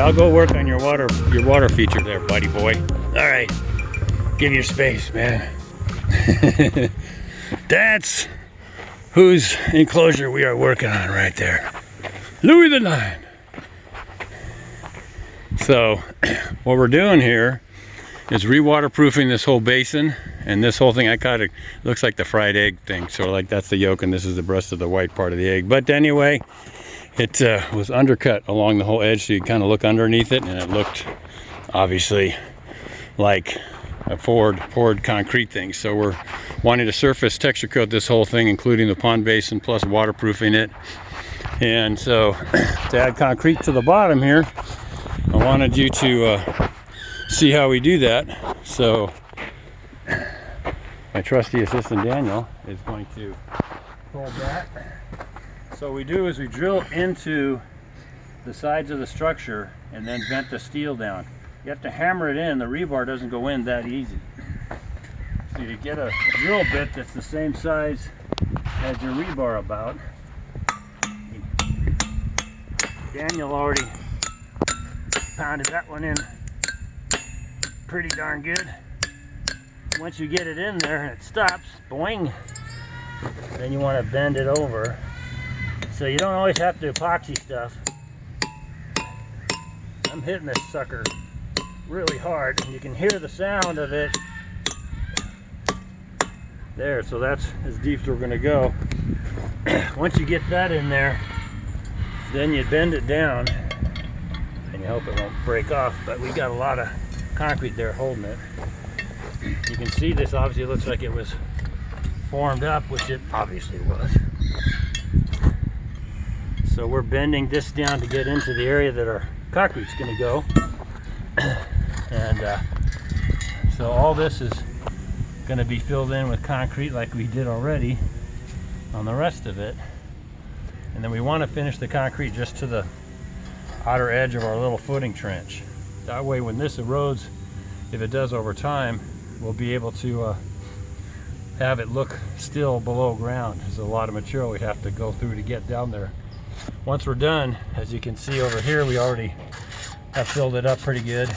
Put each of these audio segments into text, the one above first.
I'll go work on your water feature there, buddy boy. All right, give your space, man. That's whose enclosure we are working on right there. Louie the Lion. So what we're doing here is re-waterproofing this whole basin, and this whole thing, I kind of looks like the fried egg thing. So like that's the yolk and this is the breast of the white part of the egg. But anyway, it was undercut along the whole edge, so you kind of look underneath it, and it looked obviously like a poured concrete thing. So we're wanting to surface texture coat this whole thing, including the pond basin, plus waterproofing it. And so to add concrete to the bottom here, I wanted you to see how we do that. So my trusty assistant Daniel is going to hold that. So what we do is we drill into the sides of the structure and then vent the steel down. You have to hammer it in. The rebar doesn't go in that easy. So you get a drill bit that's the same size as your rebar about. Daniel already pounded that one in pretty darn good. Once you get it in there and it stops, boing, then you want to bend it over. So you don't always have to epoxy stuff. I'm hitting this sucker really hard, and you can hear the sound of it there. So that's as deep as we're going to go. Once you get that in there, then you bend it down and you hope it won't break off, but we got a lot of concrete there holding it. You can see this obviously looks like it was formed up, which it obviously was. So we're bending this down to get into the area that our concrete's going to go. And so all this is going to be filled in with concrete like we did already on the rest of it. And then we want to finish the concrete just to the outer edge of our little footing trench. That way when this erodes, if it does over time, we'll be able to have it look still below ground. There's a lot of material we have to go through to get down there. Once we're done, as you can see over here, we already have filled it up pretty good.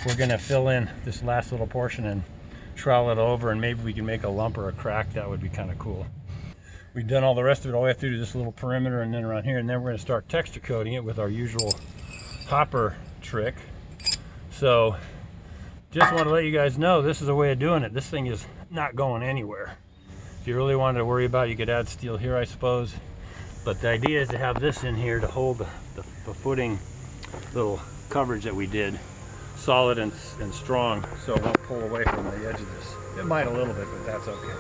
We're going to fill in this last little portion and trowel it over, and maybe we can make a lump or a crack. That would be kind of cool. We've done all the rest of it all the way through to this little perimeter and then around here, and then we're going to start texture coating it with our usual hopper trick. So just want to let you guys know this is a way of doing it. This thing is not going anywhere. If you really wanted to worry about it, you could add steel here, I suppose. But the idea is to have this in here to hold the footing little coverage that we did solid and strong, so it won't pull away from the edge of this. It might a little bit, but that's okay.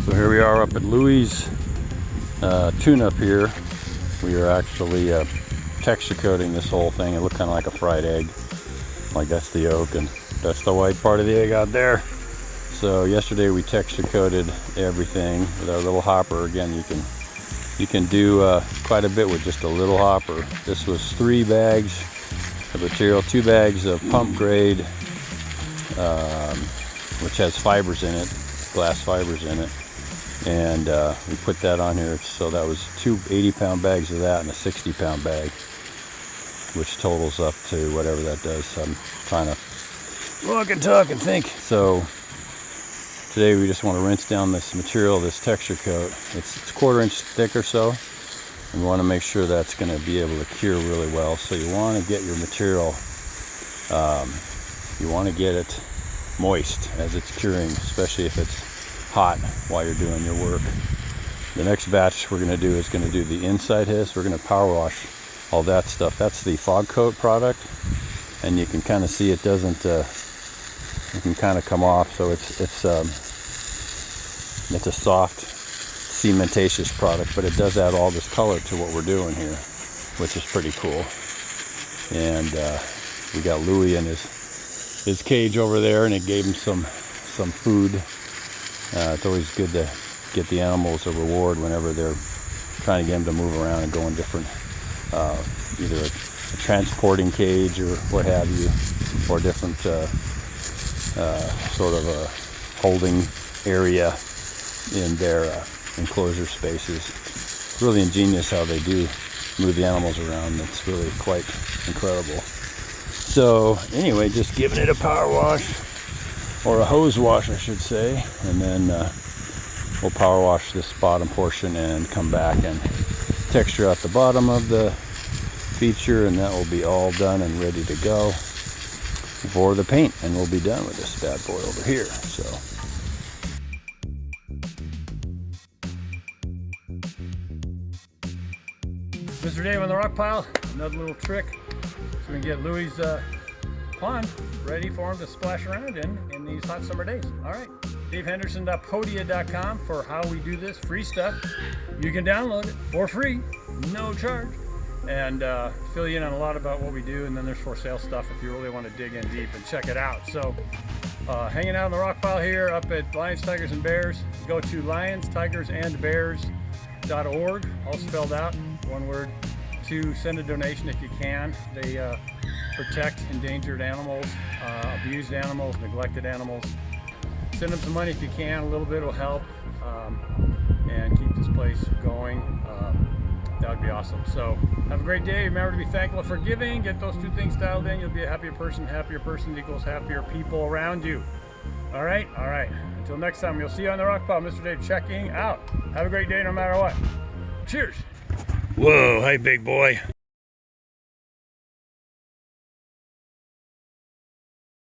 So here we are up at Louie's tune-up here. We are actually texture coating this whole thing. It looked kind of like a fried egg. Like that's the yolk and that's the white part of the egg out there. So yesterday we texture coated everything with our little hopper. Again, you can do quite a bit with just a little hopper. This was 3 bags of material, 2 bags of pump grade, which has fibers in it, glass fibers in it. And we put that on here, so that was 2 80-pound bags of that and a 60-pound bag, which totals up to whatever that does. I'm trying to look and talk and think. So today we just want to rinse down this material, this texture coat. It's 1/4 inch thick or so, and we want to make sure that's going to be able to cure really well. So you want to get your material, you want to get it moist as it's curing, especially if it's hot while you're doing your work. The next batch we're going to do is going to do the inside hiss. We're going to power wash all that stuff. That's the fog coat product, and you can kind of see it doesn't it can kind of come off, so it's a soft cementatious product, but it does add all this color to what we're doing here, which is pretty cool. And we got Louie in his cage over there, and it gave him some food. It's always good to get the animals a reward whenever they're trying to get them to move around and go in different either transporting cage or what have you, or different sort of a holding area in their enclosure spaces. It's really ingenious how they do move the animals around. It's really quite incredible. So anyway, just giving it a power wash, or a hose wash I should say, and then we'll power wash this bottom portion and come back and texture out the bottom of the feature, and that will be all done and ready to go for the paint, and we'll be done with this bad boy over here. So Mr. Dave on the rock pile, another little trick so we can get Louie's pond ready for him to splash around in these hot summer days. All right, davehenderson.podia.com for how we do this free stuff. You can download it for free, no charge, and fill you in on a lot about what we do. And then there's for sale stuff if you really want to dig in deep and check it out. So hanging out on the rock pile here up at Lions, Tigers, and Bears. Go to lionstigersandbears.org, all spelled out, one word, to send a donation if you can. They protect endangered animals, abused animals, neglected animals. Send them some money if you can. A little bit will help, and keep this place going. That would be awesome. So have a great day. Remember to be thankful for giving. Get those two things dialed in. You'll be a happier person. Happier person equals happier people around you. All right. Until next time, we'll see you on the rock pile. Mr. Dave checking out. Have a great day no matter what. Cheers. Whoa, hey big boy.